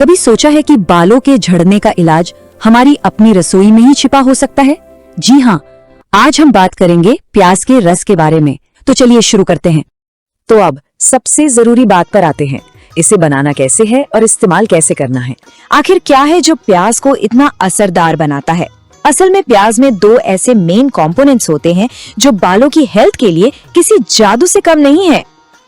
कभी सोचा है कि बालों के झड़ने का इलाज हमारी अपनी रसोई में ही छिपा हो सकता है? जी हाँ, आज हम बात करेंगे प्याज के रस के बारे में। तो चलिए शुरू करते हैं। तो अब सबसे जरूरी बात पर आते हैं, इसे बनाना कैसे है और इस्तेमाल कैसे करना है। आखिर क्या है जो प्याज को इतना असरदार बनाता है? असल में प्याज में दो ऐसे मेन कंपोनेंट्स होते हैं जो बालों की हेल्थ के लिए किसी जादू से कम नहीं है।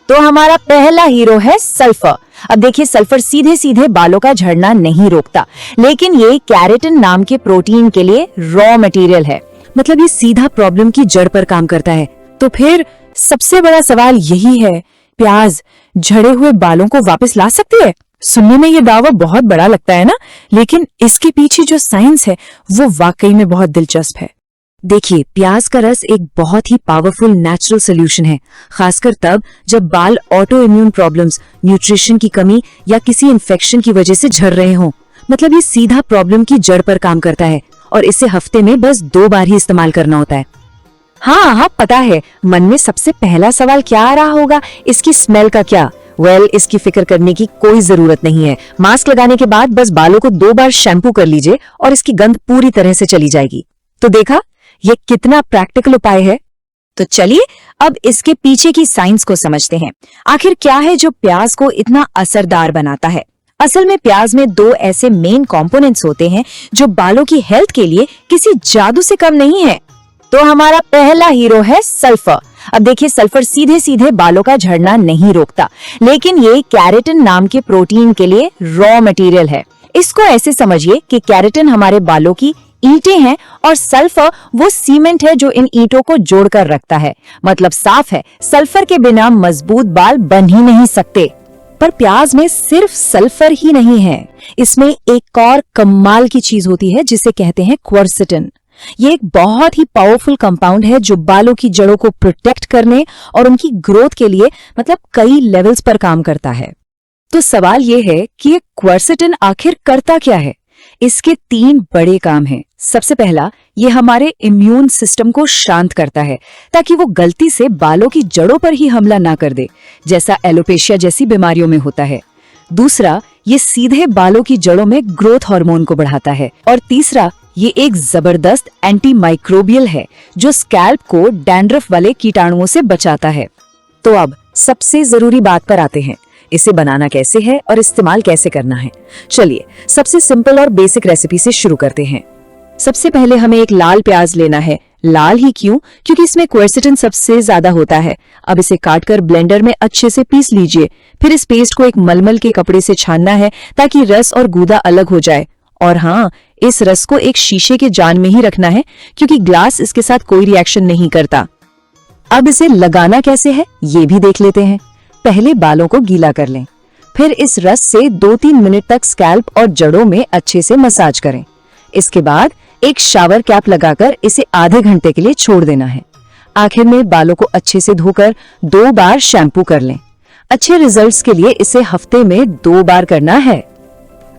तो हमारा पहला हीरो है सल्फर। अब देखिए, सल्फर सीधे सीधे बालों का झड़ना नहीं रोकता, लेकिन ये केराटिन नाम के प्रोटीन के लिए रॉ मटेरियल है। मतलब ये सीधा प्रॉब्लम की जड़ पर काम करता है। तो फिर सबसे बड़ा सवाल यही है, प्याज झड़े हुए बालों को वापस ला सकती है? सुनने में ये दावा बहुत बड़ा लगता है ना, लेकिन इसके पीछे जो साइंस है वो वाकई में बहुत दिलचस्प है। देखिए, प्याज का रस एक बहुत ही पावरफुल नेचुरल सोल्यूशन है, खासकर तब जब बाल ऑटो इम्यून प्रॉब्लम्स, न्यूट्रिशन की कमी या किसी इन्फेक्शन की वजह से झड़ रहे हों। मतलब ये सीधा प्रॉब्लम की जड़ पर काम करता है और इसे हफ्ते में बस 2 बार ही इस्तेमाल करना होता है। हाँ, पता है मन में सबसे पहला सवाल क्या आ रहा होगा, इसकी स्मेल का क्या? इसकी फिक्र करने की कोई जरूरत नहीं है। मास्क लगाने के बाद बस बालों को 2 बार शैम्पू कर लीजिए और इसकी गंध पूरी तरह से चली जाएगी। तो देखा, ये कितना प्रैक्टिकल उपाय है। तो चलिए अब इसके पीछे की साइंस को समझते हैं। आखिर क्या है जो प्याज को इतना असरदार बनाता है? असल में प्याज में 2 ऐसे मेन कंपोनेंट्स होते हैं जो बालों की हेल्थ के लिए किसी जादू से कम नहीं है। तो हमारा पहला हीरो है सल्फर। अब देखिए, सल्फर सीधे सीधे बालों का झड़ना नहीं रोकता, लेकिन ये केराटिन नाम के प्रोटीन के लिए रॉ मटेरियल है। इसको ऐसे समझिए कि केराटिन हमारे बालों की ईंटें हैं और सल्फर वो सीमेंट है जो इन ईंटों को जोड़कर रखता है। मतलब साफ है, सल्फर के बिना मजबूत बाल बन ही नहीं सकते। पर प्याज में सिर्फ सल्फर ही नहीं है, इसमें एक और कमाल की चीज होती है जिसे कहते हैं क्वर्सेटिन। ये एक बहुत ही पावरफुल कंपाउंड है जो बालों की जड़ों को प्रोटेक्ट करने और उनकी ग्रोथ के लिए मतलब कई लेवल्स पर काम करता है। तो सवाल ये है कि ये क्वर्सेटिन आखिर करता क्या है? इसके 3 बड़े काम हैं। सबसे पहला, ये हमारे इम्यून सिस्टम को शांत करता है ताकि वो गलती से बालों की जड़ों पर ही हमला ना कर दे, जैसा एलोपेशिया जैसी बीमारियों में होता है। दूसरा, ये सीधे बालों की जड़ों में ग्रोथ हार्मोन को बढ़ाता है। और तीसरा, ये एक जबरदस्त एंटी माइक्रोबियल है जो स्कैल्प को डैंड्रफ वाले कीटाणुओं से बचाता है। तो अब सबसे जरूरी बात पर आते हैं, इसे बनाना कैसे है और इस्तेमाल कैसे करना है। चलिए सबसे सिंपल और बेसिक रेसिपी से शुरू करते हैं। सबसे पहले हमें एक लाल प्याज लेना है। लाल ही क्यों? क्योंकि इसमें क्वर्सेटिन सबसे ज्यादा होता है। अब इसे काटकर ब्लेंडर में अच्छे से पीस लीजिए। फिर इस पेस्ट को एक मलमल के कपड़े से छानना है ताकि रस और गूदा अलग हो जाए। और हाँ, इस रस को एक शीशे के जान में ही रखना है क्योंकि ग्लास इसके साथ कोई रिएक्शन नहीं करता। अब इसे लगाना कैसे है ये भी देख लेते हैं। पहले बालों को गीला कर लें, फिर इस रस से 2-3 मिनट तक स्कैल्प और जड़ों में अच्छे से मसाज करें। इसके बाद एक शावर कैप लगाकर इसे आधे घंटे के लिए छोड़ देना है। आखिर में बालों को अच्छे से धोकर 2 बार शैम्पू कर लें। अच्छे रिजल्ट्स के लिए इसे हफ्ते में 2 बार करना है।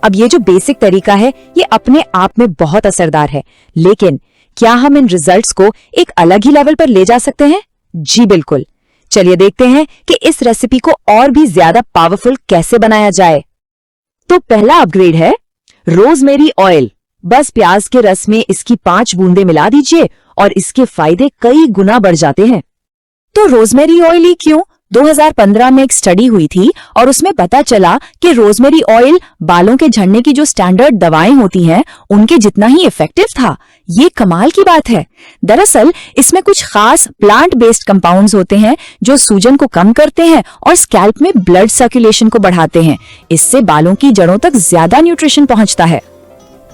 अब ये जो बेसिक तरीका है ये अपने आप में बहुत असरदार है, लेकिन क्या हम इन रिजल्ट्स को एक अलग ही लेवल पर ले जा सकते हैं? जी बिल्कुल। चलिए देखते हैं कि इस रेसिपी को और भी ज्यादा पावरफुल कैसे बनाया जाए। तो पहला अपग्रेड है रोजमेरी ऑयल। बस प्याज के रस में इसकी 5 बूंदें मिला दीजिए और इसके फायदे कई गुना बढ़ जाते हैं। तो रोजमेरी ऑयल ही क्यों? 2015 में एक स्टडी हुई थी और उसमें पता चला कि रोजमेरी ऑयल बालों के झड़ने की जो स्टैंडर्ड दवाएं होती हैं उनके जितना ही इफेक्टिव था। ये कमाल की बात है। दरअसल इसमें कुछ खास प्लांट बेस्ड कंपाउंड्स होते हैं जो सूजन को कम करते हैं और स्कैल्प में ब्लड सर्कुलेशन को बढ़ाते हैं। इससे बालों की जड़ों तक ज्यादा न्यूट्रिशन पहुंचता है।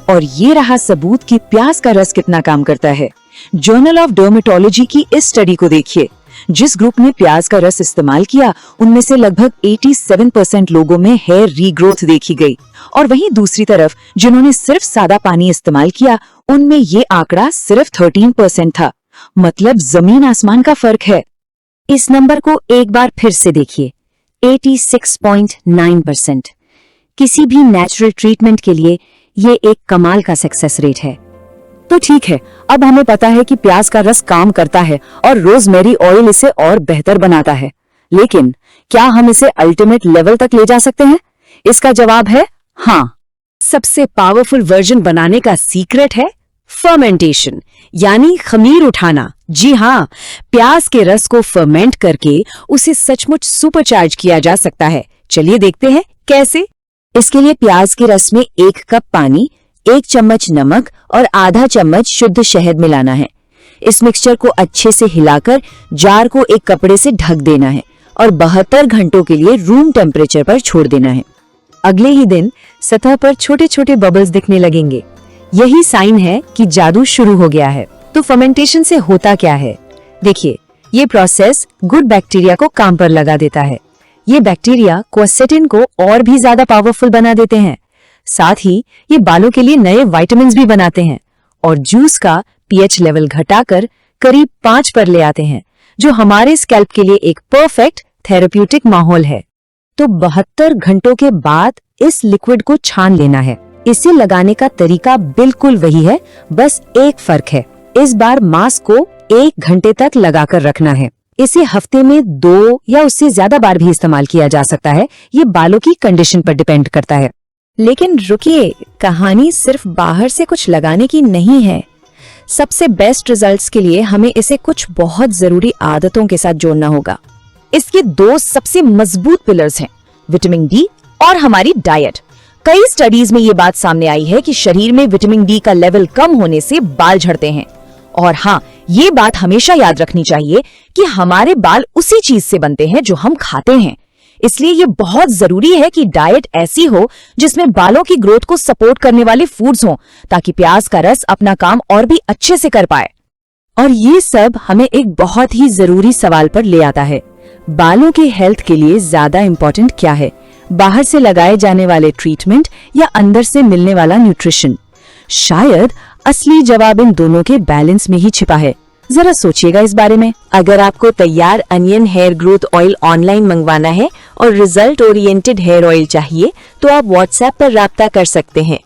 और ये रहा सबूत कि प्याज का रस कितना काम करता है। जर्नल ऑफ डर्मेटोलॉजी की इस स्टडी को देखिए। जिस ग्रुप ने प्याज का रस इस्तेमाल किया उनमें से लगभग 87% लोगों में हेयर रीग्रोथ देखी गई, और वहीं दूसरी तरफ जिन्होंने सिर्फ सादा पानी इस्तेमाल किया उनमें ये आंकड़ा सिर्फ 13% था। मतलब जमीन आसमान का फर्क है। इस नंबर को एक बार फिर से देखिए, 86.9%। किसी भी नेचुरल ट्रीटमेंट के लिए ये एक कमाल का सक्सेस रेट है। तो ठीक है, अब हमें पता है कि प्याज का रस काम करता है और रोजमेरी ऑयल इसे और बेहतर बनाता है, लेकिन क्या हम इसे अल्टीमेट लेवल तक ले जा सकते हैं? इसका जवाब है हाँ, सबसे पावरफुल वर्जन बनाने का सीक्रेट है फर्मेंटेशन, यानी खमीर उठाना। जी हाँ, प्याज के रस को फर्मेंट करके उसे सचमुच सुपरचार्ज किया जा सकता है। चलिए देखते हैं कैसे। इसके लिए प्याज के रस में 1 कप पानी, 1 चम्मच नमक और आधा चम्मच शुद्ध शहद मिलाना है। इस मिक्सचर को अच्छे से हिलाकर जार को एक कपड़े से ढक देना है और 72 घंटों के लिए रूम टेम्परेचर पर छोड़ देना है। अगले ही दिन सतह पर छोटे छोटे बबल्स दिखने लगेंगे। यही साइन है कि जादू शुरू हो गया है। तो फर्मेंटेशन से होता क्या है? देखिए, ये प्रोसेस गुड बैक्टीरिया को काम पर लगा देता है। ये बैक्टीरिया क्वरसेटिन को और भी ज्यादा पावरफुल बना देते हैं। साथ ही ये बालों के लिए नए विटामिन्स भी बनाते हैं और जूस का पीएच लेवल घटाकर करीब 5 पर ले आते हैं, जो हमारे स्कैल्प के लिए एक परफेक्ट थेरेप्यूटिक माहौल है। तो 72 घंटों के बाद इस लिक्विड को छान लेना है। इसे लगाने का तरीका बिल्कुल वही है, बस एक फर्क है। इस बार मास्क को 1 घंटे तक लगाकर रखना है। इसे हफ्ते में 2 या उससे ज्यादा बार भी इस्तेमाल किया जा सकता है। ये बालों की कंडीशन पर डिपेंड करता है। लेकिन रुकिए, कहानी सिर्फ बाहर से कुछ लगाने की नहीं है। सबसे बेस्ट रिजल्ट्स के लिए हमें इसे कुछ बहुत जरूरी आदतों के साथ जोड़ना होगा। इसके 2 सबसे मजबूत पिलर्स हैं, विटामिन डी और हमारी डाइट। कई स्टडीज में ये बात सामने आई है कि शरीर में विटामिन डी का लेवल कम होने से बाल झड़ते हैं। और हाँ, ये बात हमेशा याद रखनी चाहिए कि हमारे बाल उसी चीज से बनते हैं जो हम खाते हैं। इसलिए ये बहुत जरूरी है कि डाइट ऐसी हो जिसमें बालों की ग्रोथ को सपोर्ट करने वाले फूड्स हों, ताकि प्याज का रस अपना काम और भी अच्छे से कर पाए। और ये सब हमें एक बहुत ही जरूरी सवाल पर ले आता है, बालों के हेल्थ के लिए ज्यादा इंपॉर्टेंट क्या है, बाहर से लगाए जाने वाले ट्रीटमेंट या अंदर से मिलने वाला न्यूट्रिशन? शायद असली जवाब इन दोनों के बैलेंस में ही छिपा है। जरा सोचिएगा इस बारे में। अगर आपको तैयार onion hair growth oil online मंगवाना है और रिजल्ट ओरिएंटेड हेयर ऑयल चाहिए, तो आप व्हाट्सएप पर राब्ता कर सकते हैं।